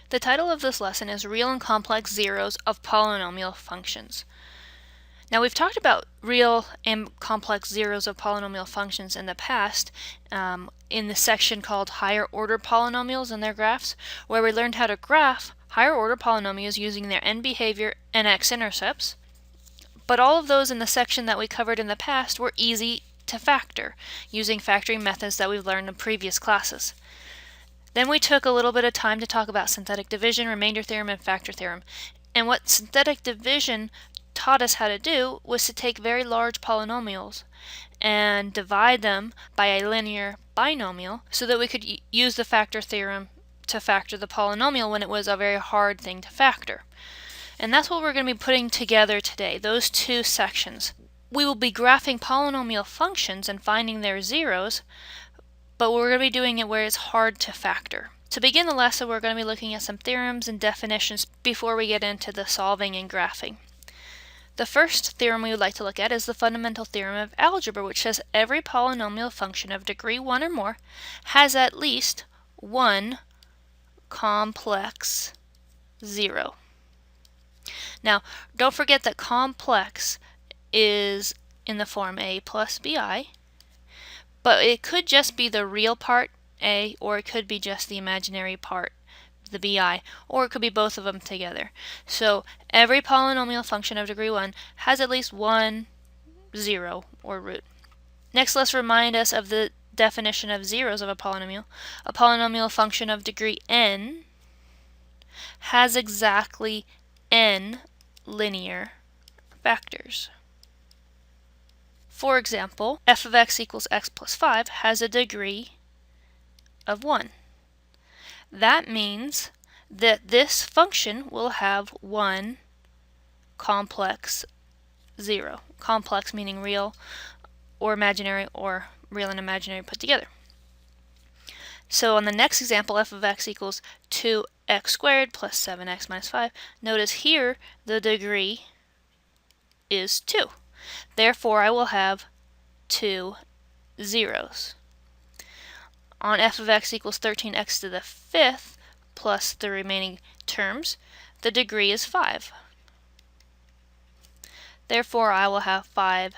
The title of this lesson is Real and Complex Zeros of Polynomial Functions. Now we've talked about real and complex zeros of polynomial functions in the past in the section called Higher Order Polynomials and Their Graphs, where we learned how to graph higher order polynomials using their end behavior and x-intercepts. But all of those in the section that we covered in the past were easy to factor using factoring methods that we've learned in previous classes. Then we took a little bit of time to talk about synthetic division, remainder theorem, and factor theorem. And what synthetic division taught us how to do was to take very large polynomials and divide them by a linear binomial so that we could use the factor theorem to factor the polynomial when it was a very hard thing to factor. And that's what we're going to be putting together today, those two sections. We will be graphing polynomial functions and finding their zeros, but we're going to be doing it where it's hard to factor. To begin the lesson, we're going to be looking at some theorems and definitions before we get into the solving and graphing. The first theorem we would like to look at is the fundamental theorem of algebra, which says every polynomial function of degree 1 or more has at least one complex zero. Now, don't forget that complex is in the form a plus bi, but it could just be the real part, a, or it could be just the imaginary part, the bi, or it could be both of them together. So every polynomial function of degree 1 has at least one zero or root. Next, let's remind us of the definition of zeros of a polynomial. A polynomial function of degree n has exactly n linear factors. For example, f of x equals x plus 5 has a degree of 1. That means that this function will have one complex zero. Complex meaning real or imaginary, or real and imaginary put together. So on the next example, f of x equals 2x squared plus 7x minus 5. Notice here the degree is 2. Therefore, I will have two zeros. On f of x equals 13x to the 5th plus the remaining terms, the degree is 5. Therefore, I will have 5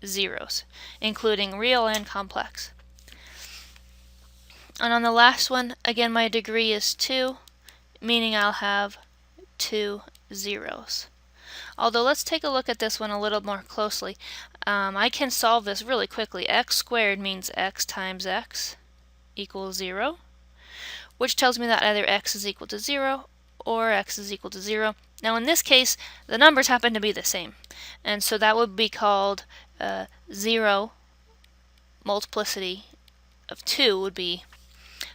zeros, including real and complex. And on the last one, again, my degree is 2, meaning I'll have 2 zeros. Although let's take a look at this one a little more closely. I can solve this really quickly. X squared means x times x equals 0, which tells me that either x is equal to 0 or x is equal to 0. Now in this case, the numbers happen to be the same, and so that would be called 0 multiplicity of 2 would be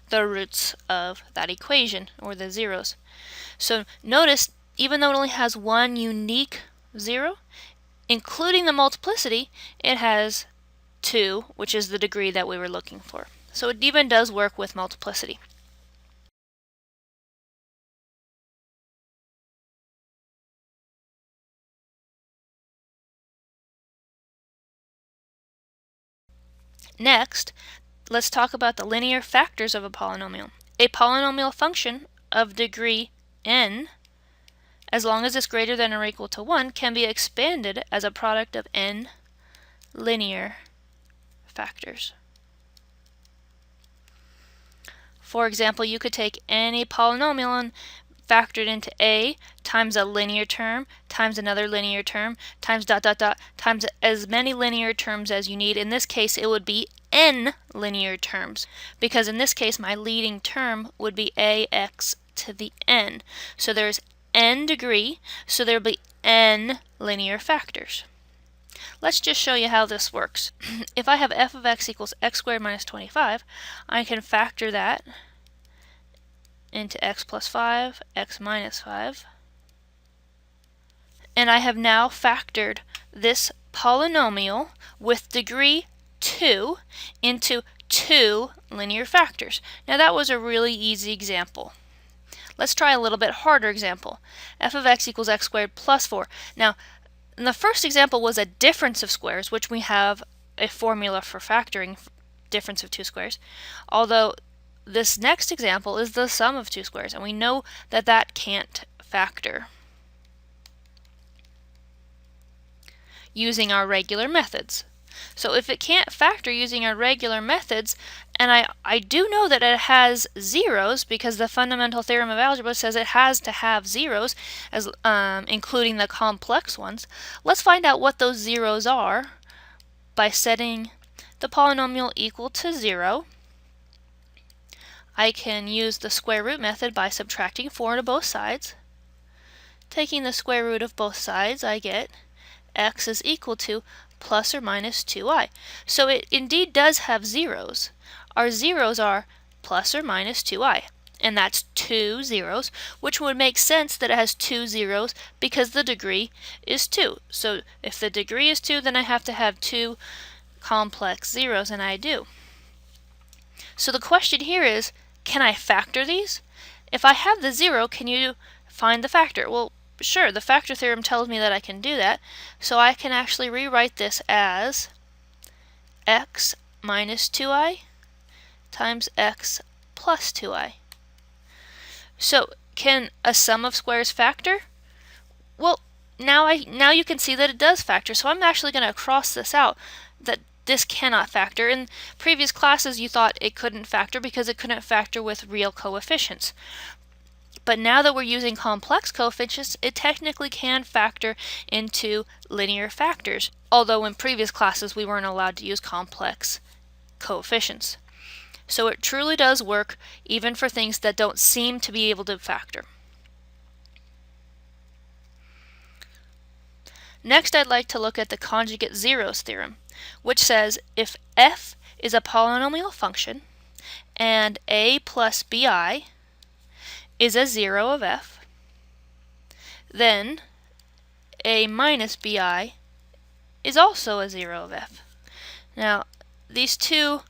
the roots of that equation, or the zeros. So notice, even though it only has one unique zero, including the multiplicity, it has 2, which is the degree that we were looking for. So it even does work with multiplicity. Next, let's talk about the linear factors of a polynomial. A polynomial function of degree n, as long as it's greater than or equal to 1, can be expanded as a product of n linear factors. For example, you could take any polynomial and factor it into a times a linear term times another linear term times dot dot dot times as many linear terms as you need. In this case, it would be n linear terms, because in this case my leading term would be ax to the n. So there's n degree, so there'll be n linear factors. Let's just show you how this works. If I have f of x equals x squared minus 25, I can factor that into x plus 5, x minus 5. And I have now factored this polynomial with degree 2 into two linear factors. Now that was a really easy example. Let's try a little bit harder example. F of x equals x squared plus 4. Now, the first example was a difference of squares, which we have a formula for factoring, difference of two squares. Although this next example is the sum of two squares, and we know that that can't factor using our regular methods. So if it can't factor using our regular methods, and I do know that it has zeros because the fundamental theorem of algebra says it has to have zeros, as including the complex ones, let's find out what those zeros are by setting the polynomial equal to 0. I can use the square root method by subtracting 4 to both sides. Taking the square root of both sides, I get x is equal to plus or minus 2i. So it indeed does have zeros. Our zeros are plus or minus 2i, and that's 2 zeros, which would make sense that it has 2 zeros because the degree is 2. So if the degree is 2, then I have to have 2 complex zeros, and I do. So the question here is, can I factor these? If I have the 0, can you find the factor? Well, sure, the factor theorem tells me that I can do that, so I can actually rewrite this as x minus 2i times x plus 2i. So can a sum of squares factor? Well, now you can see that it does factor, so I'm actually going to cross this out, that this cannot factor. In previous classes you thought it couldn't factor because it couldn't factor with real coefficients. But now that we're using complex coefficients, it technically can factor into linear factors, although in previous classes we weren't allowed to use complex coefficients. So it truly does work even for things that don't seem to be able to factor. Next, I'd like to look at the conjugate zeros theorem, which says if f is a polynomial function and a plus bi is a zero of f, then a minus bi is also a zero of f. Now, these two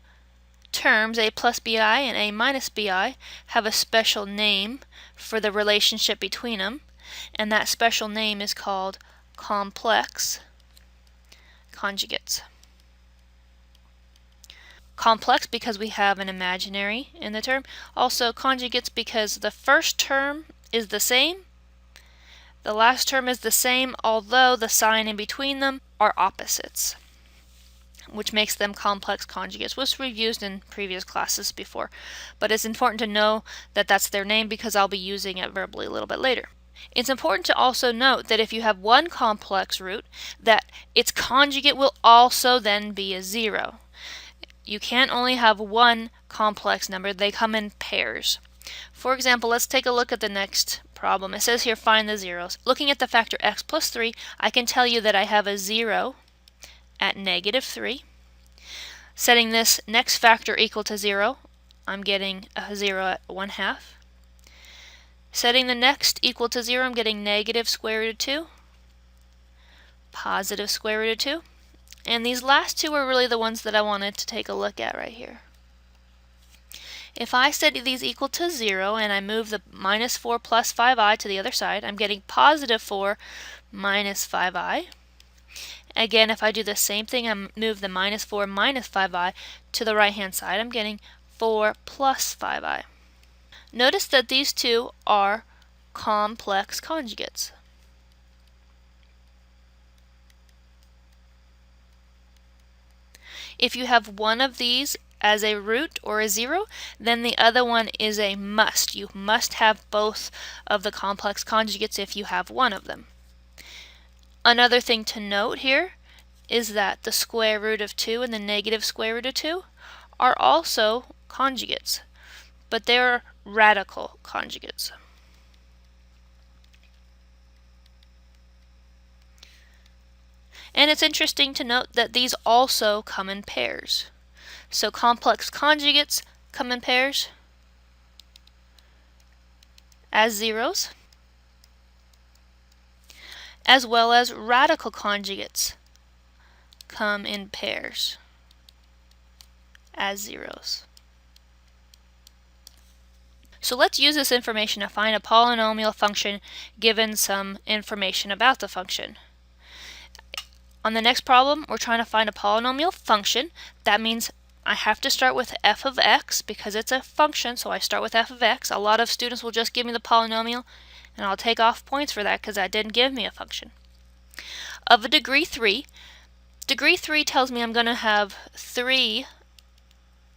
terms, a plus bi and a minus bi, have a special name for the relationship between them, and that special name is called complex conjugates. Complex because we have an imaginary in the term. Also conjugates because the first term is the same, the last term is the same, although the sign in between them are opposites, which makes them complex conjugates, which we've used in previous classes before. But it's important to know that that's their name because I'll be using it verbally a little bit later. It's important to also note that if you have one complex root, that its conjugate will also then be a 0. You can't only have one complex number, they come in pairs. For example, let's take a look at the next problem. It says here find the zeros. Looking at the factor x plus 3, I can tell you that I have a 0 at negative 3. Setting this next factor equal to 0, I'm getting a 0 at 1/2. Setting the next equal to 0, I'm getting negative square root of 2, positive square root of 2. And these last two are really the ones that I wanted to take a look at right here. If I set these equal to 0 and I move the minus 4 plus 5i to the other side, I'm getting positive 4 minus 5i. Again, if I do the same thing, I move the minus 4 minus 5i to the right hand side, I'm getting 4 plus 5i. Notice that these two are complex conjugates. If you have one of these as a root or a 0, then the other one is a must. You must have both of the complex conjugates if you have one of them. Another thing to note here is that the square root of 2 and the negative square root of 2 are also conjugates, but they're radical conjugates. And it's interesting to note that these also come in pairs. So complex conjugates come in pairs as zeros, as well as radical conjugates come in pairs as zeros. So let's use this information to find a polynomial function given some information about the function. On the next problem, we're trying to find a polynomial function. That means I have to start with f of x because it's a function, so I start with f of x. A lot of students will just give me the polynomial, and I'll take off points for that because that didn't give me a function. Of a degree 3 tells me I'm going to have 3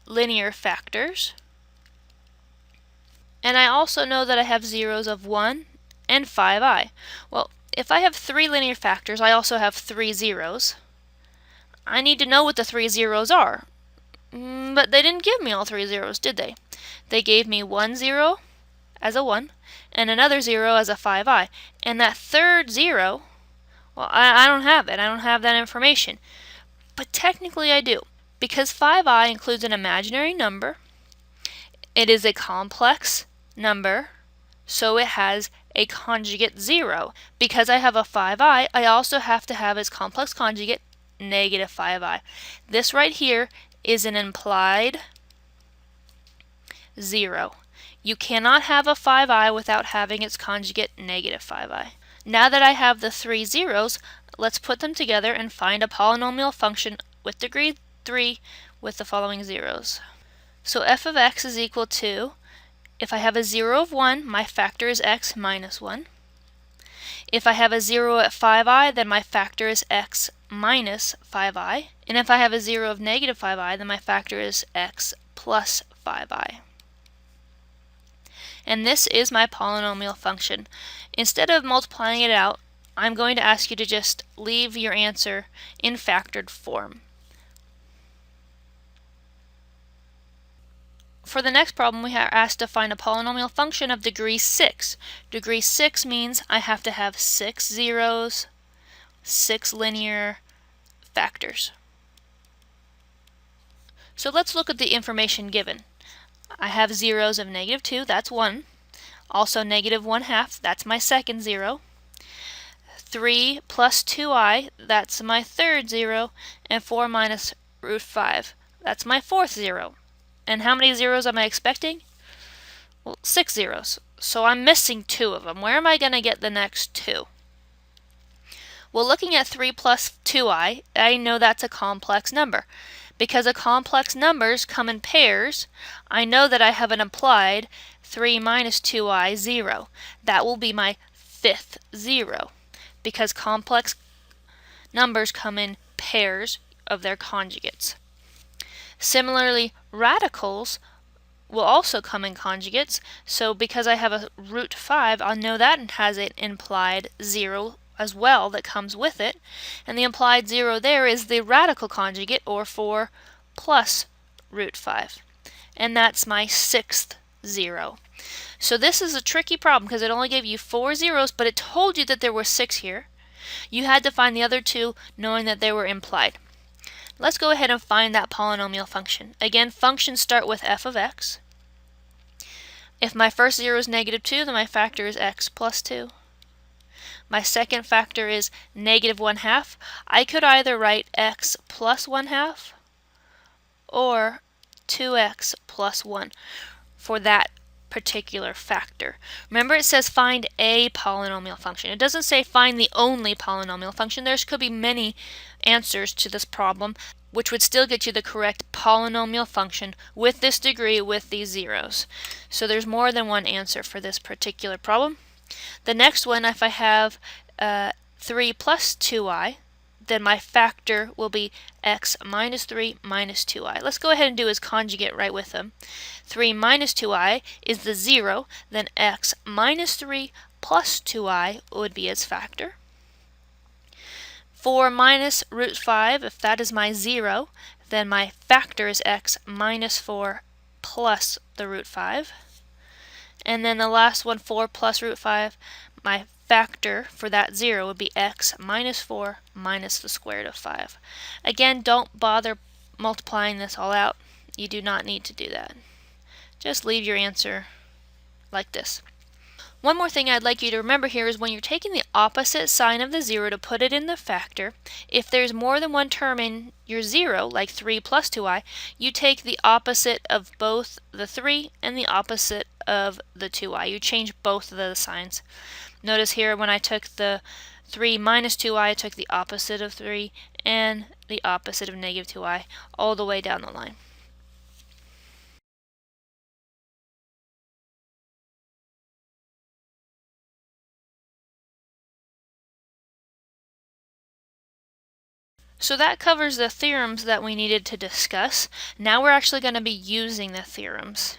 linear factors. And I also know that I have zeros of 1 and 5i. Well, if I have 3 linear factors, I also have 3 zeros. I need to know what the 3 zeros are. But they didn't give me all 3 zeros, did they? They gave me 1 0 as a 1 and another 0 as a 5i. And that third 0, well, I don't have it. I don't have that information. But technically I do. Because 5i includes an imaginary number, it is a complex number, so it has a conjugate 0. Because I have a 5i, I also have to have its complex conjugate, negative 5i. This right here is an implied 0. You cannot have a 5i without having its conjugate, negative 5i. Now that I have the 3 zeros, let's put them together and find a polynomial function with degree 3 with the following zeros. So f of x is equal to, if I have a 0 of 1, my factor is x minus 1. If I have a 0 at 5i, then my factor is x minus 5i. And if I have a 0 of negative 5i, then my factor is x plus 5i. And this is my polynomial function. Instead of multiplying it out, I'm going to ask you to just leave your answer in factored form. For the next problem, we are asked to find a polynomial function of degree 6. Degree 6 means I have to have 6 zeros, 6 linear factors. So let's look at the information given. I have zeros of negative 2, that's 1. Also negative 1/2, that's my second 0. 3 plus 2i, that's my third 0. And 4 minus root 5, that's my fourth 0. And how many zeros am I expecting? Well, 6 zeros. So I'm missing 2 of them. Where am I going to get the next 2? Well, looking at 3 plus 2i, I know that's a complex number. Because the complex numbers come in pairs, I know that I have an implied 3 minus 2i, 0. That will be my fifth 0. Because complex numbers come in pairs of their conjugates. Similarly, radicals will also come in conjugates, so because I have a root 5, I'll know that has an implied 0 as well that comes with it, and the implied 0 there is the radical conjugate, or 4 plus root 5. And that's my sixth 0. So this is a tricky problem because it only gave you 4 zeros, but it told you that there were 6 here. You had to find the other 2 knowing that they were implied. Let's go ahead and find that polynomial function. Again, functions start with f of x. If my first 0 is negative 2, then my factor is x plus 2. My second factor is negative 1/2. I could either write x plus 1/2 or 2x plus 1 for that particular factor. Remember, it says find a polynomial function. It doesn't say find the only polynomial function. There could be many answers to this problem, which would still get you the correct polynomial function with this degree with these zeros. So there's more than one answer for this particular problem. The next one, if I have 3 plus 2i, then my factor will be x minus 3 minus 2i. Let's go ahead and do his conjugate right with them. 3 minus 2i is the 0, then x minus 3 plus 2i would be its factor. 4 minus root 5, if that is my 0, then my factor is x minus 4 plus the root 5. And then the last one, 4 plus root 5, my factor for that 0 would be x minus 4 minus the square root of 5. Again, don't bother multiplying this all out. You do not need to do that. Just leave your answer like this. One more thing I'd like you to remember here is when you're taking the opposite sign of the 0 to put it in the factor, if there's more than one term in your 0, like 3 plus 2i, you take the opposite of both the 3 and the opposite of the 2i. You change both of the signs. Notice here when I took the 3 minus 2i, I took the opposite of 3 and the opposite of negative 2i all the way down the line. So that covers the theorems that we needed to discuss. Now we're actually going to be using the theorems.